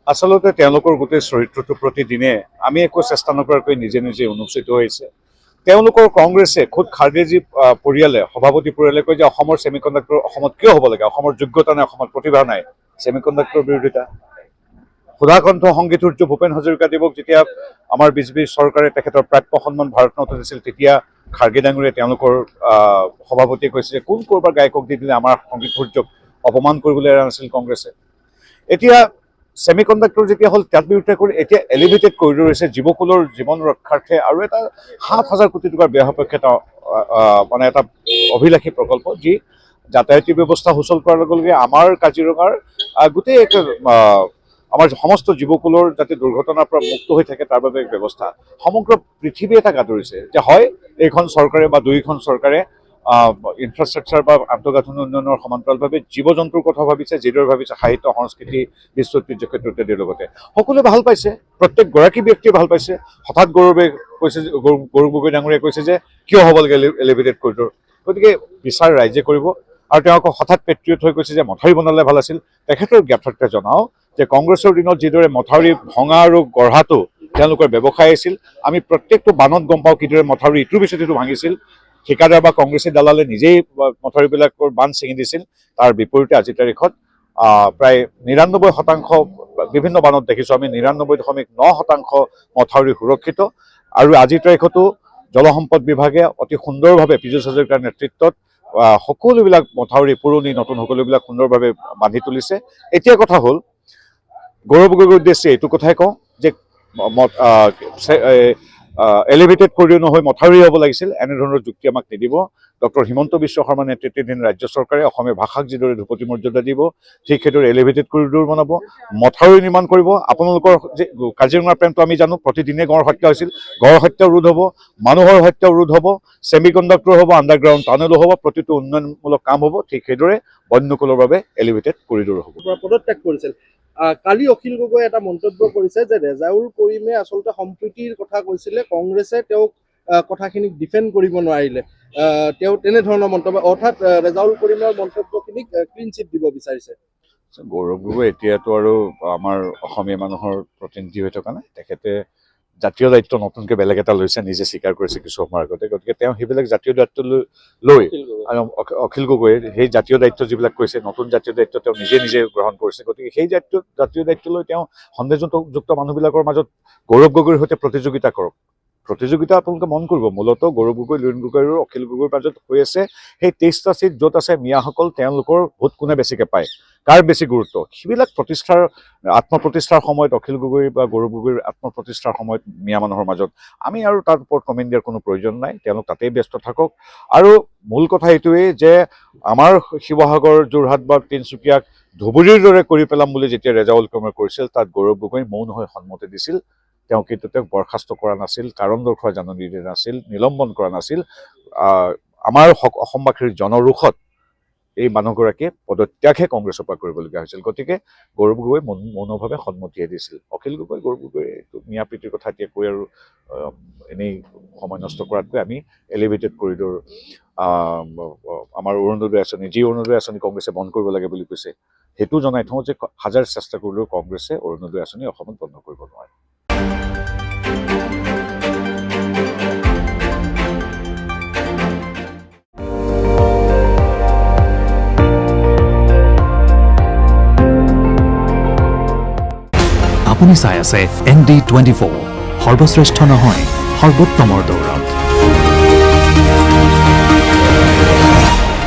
আচলতে তেওঁলোকৰ গোটেই চৰিত্ৰটোৰ প্ৰতি দিনে আমি একো চেষ্টা নকৰাকৈ নিজে নিজে উন্মোচিত হৈছে। তেওঁলোকৰ কংগ্ৰেছে খুদ খাৰ্গেজী পৰিয়ালে সভাপতি পৰিয়ালে কয় যে অসমৰ ছেমিকণ্ডাক্টৰ অসমত কিয় হ'ব লাগে, অসমৰ যোগ্যতা নাই, অসমত প্ৰতিভা নাই, ছেমিকণ্ডাক্টৰৰ বিৰোধিতা। সুধাকণ্ঠ সংগীতসূৰ্য ভূপেন হাজৰিকাদেৱক যেতিয়া আমাৰ বিজেপি চৰকাৰে তেখেতৰ প্ৰাপ্য সন্মান ভাৰতৰত্ন দিছিল, তেতিয়া খাৰ্গে ডাঙৰীয়াই তেওঁলোকৰ সভাপতিয়ে কৈছে যে কোন ক'ৰবাৰ গায়কক দি দিলে আমাৰ সংগীতসূৰ্যক অপমান কৰিবলৈ এৰা নাছিল কংগ্ৰেছে। এতিয়া ছেমিকণ্ডাক্টৰ যেতিয়া হ'ল তাত বিৰোধিতা কৰি এতিয়া এলিভেটেড কৰিডৰ হৈছে যুৱকুলৰ জীৱন ৰক্ষাৰ্থে আৰু এটা ৭,০০০ কোটি টকাৰ ব্যয় সাপেক্ষে এটা মানে এটা অভিলাষী প্ৰকল্প, যি যাতায়াতী ব্যৱস্থা সুচল কৰাৰ লগে লগে আমাৰ কাজিৰঙাৰ গোটেই আমাৰ সমস্ত যুৱকুলৰ যাতে দুৰ্ঘটনাৰ পৰা মুক্ত হৈ থাকে তাৰ বাবে ব্যৱস্থা সমগ্ৰ পৃথিৱীয়ে তাক আদৰিছে। যে হয় এইখন চৰকাৰে বা দুয়োখন চৰকাৰে ইনফ্ৰাষ্ট্ৰাকচাৰ বা আন্তঃগাঁথনি উন্নয়নৰ সমান্তৰালভাৱে জীৱ জন্তুৰ কথা ভাবিছে, যিদৰে ভাবিছে সাহিত্য সংস্কৃতি বিশ্ব ঐতিহ্য ক্ষেত্ৰত দিয়াৰ লগতে সকলোৱে ভাল পাইছে, প্ৰত্যেকগৰাকী ব্যক্তিয়ে ভাল পাইছে। হঠাৎ গৌৰৱে কৈছে, গৌৰৱ গগৈ ডাঙৰীয়াই কৈছে যে কিয় হ'ব লাগে এলিভেটেড কৰিডৰ, গতিকে বিচাৰ ৰাইজে কৰিব। আৰু তেওঁ আকৌ হঠাৎ পেট্ৰিয়ট হৈ কৈছে যে মথাউৰি বনালে ভাল আছিল। তেখেতৰ জ্ঞাতৰ্থ্য জনাও যে কংগ্ৰেছৰ দিনত যিদৰে মথাউৰি ভঙা আৰু গঢ়াটো তেওঁলোকৰ ব্যৱসায় আছিল, আমি প্ৰত্যেকটো বানত গম পাওঁ কিদৰে মথাউৰি ইটোৰ পিছত ইটো ভাঙিছিল। ঠিকাদাৰ বা কংগ্ৰেছী দালালে নিজেই মথাউৰিবিলাকৰ বান্ধ ছিঙি দিছিল। তাৰ বিপৰীতে আজিৰ তাৰিখত প্ৰায় ৯৯% বিভিন্ন বানত দেখিছোঁ আমি ৯৯.৯% মথাউৰি সুৰক্ষিত। আৰু আজিৰ তাৰিখতো জলসম্পদ বিভাগে অতি সুন্দৰভাৱে পীযুষ হাজৰিকাৰ নেতৃত্বত সকলোবিলাক মথাউৰি পুৰণি নতুন সকলোবিলাক সুন্দৰভাৱে বান্ধি তুলিছে। এতিয়া কথা হ'ল গৌৰৱ গগৈৰ উদ্দেশ্যে এইটো কথাই কওঁ যে এলিভেটেড কৰিডৰ নহয় মথাউৰি হ'ব লাগিছিল, এনেধৰণৰ যুক্তি আমাক নিদিব। ডক্টৰ হিমন্ত বিশ্ব শৰ্মা নেতৃত্বাধীন ৰাজ্য চৰকাৰে অসমীয়া ভাষাক যিদৰে ধ্ৰুপদী মৰ্যাদা দিব, ঠিক সেইদৰে এলিভেটেড কৰিডৰ বনাব, মথাউৰি নিৰ্মাণ কৰিব। আপোনালোকৰ যে কাজিৰঙাৰ প্ৰেমটো আমি জানো, প্ৰতিদিনে গড় হত্যা হৈছিল, গড় হত্যা ৰোধ হ'ব, মানুহৰ হত্যা ৰোধ হ'ব, ছেমিকণ্ডাক্টৰ হ'ব, আণ্ডাৰগ্ৰাউণ্ড টানেলো হ'ব, প্ৰতিটো উন্নয়নমূলক কাম হ'ব। ঠিক সেইদৰে বন্যকুলৰ বাবে এলিভেটেড কৰিডৰ হ'ব। পদত্যাগ কৰিছিল। কালি অখিল গগৈ এটা মন্তব্য কৰিছে যে ৰেজাউল কৰিমে আচলতে সম্প্ৰীতিৰ কথা কৈছিলে, কংগ্ৰেছে তেওঁক কথাখিনিক ডিফেণ্ড কৰিব নোৱাৰিলে। তেওঁ তেনেধৰণৰ মন্তব্য, অৰ্থাৎ ৰেজাউল কৰিমৰ মন্তব্যখিনিক ক্লিন চিট দিব বিচাৰিছে। গৌৰৱ গগৈ এতিয়াতো আৰু আমাৰ অসমীয়া মানুহৰ প্ৰতিনিধি হৈ থকা নাই, তেখেতে জাতীয় দায়িত্ব নতুনকৈ বেলেগ এটা লৈছে, নিজে স্বীকাৰ কৰিছে কিছু সময়ৰ আগতে। গতিকে তেওঁ সেইবিলাক জাতীয় দায়িত্ব লৈ অখিল গগৈয়ে সেই জাতীয় দায়িত্ব যিবিলাক কৈছে, নতুন জাতীয় দায়িত্ব তেওঁ নিজে নিজে গ্ৰহণ কৰিছে। গতিকে সেই জাতীয় দায়িত্ব লৈ তেওঁ সন্দেহযুক্ত মানুহবিলাকৰ মাজত গৌৰৱ গগৈৰ সৈতে প্ৰতিযোগিতা কৰক। প্ৰতিযোগিতা আপোনালোকে মন কৰিব, মূলতঃ গৌৰৱ গগৈ, লুৰিণ গগৈ আৰু অখিল গগৈৰ মাজত হৈ আছে সেই 23টা চিট য'ত আছে মিয়াসকল, তেওঁলোকৰ ভোট কোনে বেছিকৈ পায়, কাৰ বেছি গুৰুত্ব, সেইবিলাক আত্মপ্ৰতিষ্ঠাৰ সময়ত অখিল গগৈ বা গৌৰৱ গগৈৰ আত্মপ্ৰতিষ্ঠাৰ সময়ত মিয়া মানুহৰ মাজত আমি আৰু তাৰ ওপৰত কমেণ্ট দিয়াৰ কোনো প্ৰয়োজন নাই। তেওঁলোক তাতেই ব্যস্ত থাকক। আৰু মূল কথা এইটোৱেই যে আমাৰ শিৱসাগৰ, যোৰহাট বা তিনিচুকীয়াক ধুবুৰীৰ দৰে কৰি পেলাম বুলি যেতিয়া ৰেজাউল কৰিমে কৰিছিল, তাত গৌৰৱ গগৈ মৌন হৈ সন্মতি দিছিল। তেওঁ কিন্তু তেওঁক বৰখাস্ত কৰা নাছিল, কাৰণ দৰ্শোৱাৰ জাননী দিয়া নাছিল, নিলম্বন কৰা নাছিল। আমাৰ অসমবাসীৰ জনৰোষত এই মানুহগৰাকীয়ে পদত্যাগহে কংগ্ৰেছৰ পৰা কৰিবলগীয়া হৈছিল। গতিকে গৌৰৱ গগৈ মৌনভাৱে সন্মতিয়ে দিছিল। অখিল গগৈ, গৌৰৱ গগৈ এইটো মিয়া প্ৰীতিৰ কথা এতিয়া কৈ আৰু এনেই সময় নষ্ট কৰাতকৈ আমি এলিভেটেড কৰিডৰ, আমাৰ অৰুণোদয় আঁচনি, যি অৰুণোদয় আঁচনি কংগ্ৰেছে বন্ধ কৰিব লাগে বুলি কৈছে, সেইটো জনাই থওঁ যে হাজাৰ চেষ্টা কৰিলেও কংগ্ৰেছে অৰুণোদয় আঁচনি অসমত বন্ধ কৰিব নোৱাৰে। আপুনি চাই আছে ND24, সৰ্বশ্ৰেষ্ঠ নহয়, সৰ্বোত্তমৰ দৌৰা।